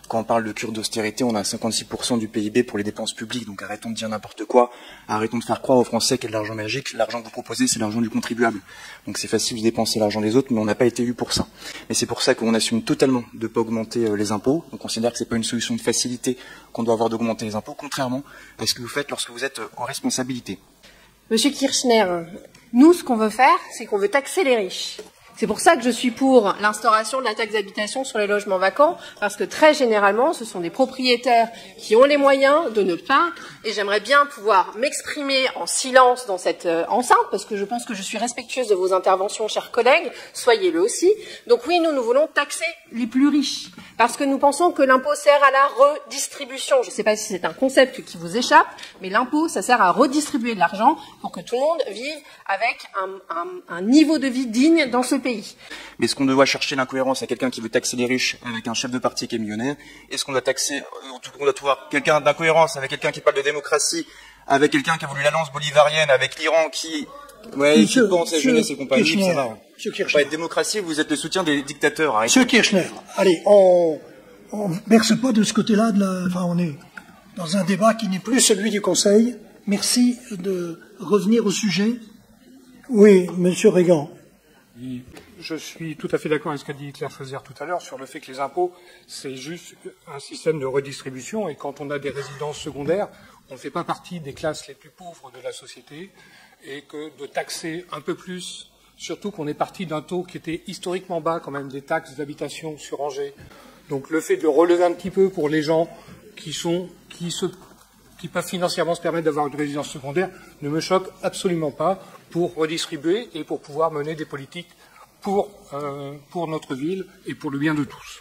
Quand on parle de cure d'austérité, on a 56% du PIB pour les dépenses publiques, donc arrêtons de dire n'importe quoi, arrêtons de faire croire aux Français qu'il y a de l'argent magique, l'argent que vous proposez, c'est l'argent du contribuable. Donc c'est facile de dépenser l'argent des autres, mais on n'a pas été élu pour ça. Et c'est pour ça qu'on assume totalement de ne pas augmenter les impôts. On considère que c'est pas une solution de facilité qu'on doit avoir d'augmenter les impôts, contrairement à ce que vous faites lorsque vous êtes en responsabilité. Monsieur Kirchner, nous, ce qu'on veut faire, c'est qu'on veut taxer les riches. C'est pour ça que je suis pour l'instauration de la taxe d'habitation sur les logements vacants, parce que très généralement, ce sont des propriétaires qui ont les moyens de ne pas, et j'aimerais bien pouvoir m'exprimer en silence dans cette enceinte, parce que je pense que je suis respectueuse de vos interventions, chers collègues, soyez-le aussi. Donc oui, nous voulons taxer les plus riches, parce que nous pensons que l'impôt sert à la redistribution. Je ne sais pas si c'est un concept qui vous échappe, mais l'impôt, ça sert à redistribuer de l'argent pour que tout le monde vive avec un niveau de vie digne dans ce pays. Mais est-ce qu'on doit chercher l'incohérence à quelqu'un qui veut taxer les riches avec un chef de parti qui est millionnaire? Est-ce qu'on doit taxer, on doit trouver quelqu'un d'incohérence avec quelqu'un qui parle de démocratie, avec quelqu'un qui a voulu l'alliance bolivarienne, avec l'Iran qui pense à jeunesse et compagnie, ça va. Monsieur Kirchner. Pas de démocratie, vous êtes le soutien des dictateurs. Arrêtez. Monsieur Kirchner, allez, on verse pas de ce côté-là enfin, on est dans un débat qui n'est plus celui du Conseil. Merci de revenir au sujet. Oui, Monsieur Regan. Je suis tout à fait d'accord avec ce qu'a dit Claire Chauzière tout à l'heure sur le fait que les impôts, c'est juste un système de redistribution et quand on a des résidences secondaires, on ne fait pas partie des classes les plus pauvres de la société et que de taxer un peu plus, surtout qu'on est parti d'un taux qui était historiquement bas quand même des taxes d'habitation sur Angers. Donc le fait de le relever un petit peu pour les gens qui peuvent financièrement se permettre d'avoir une résidence secondaire ne me choque absolument pas pour redistribuer et pour pouvoir mener des politiques pour notre ville et pour le bien de tous.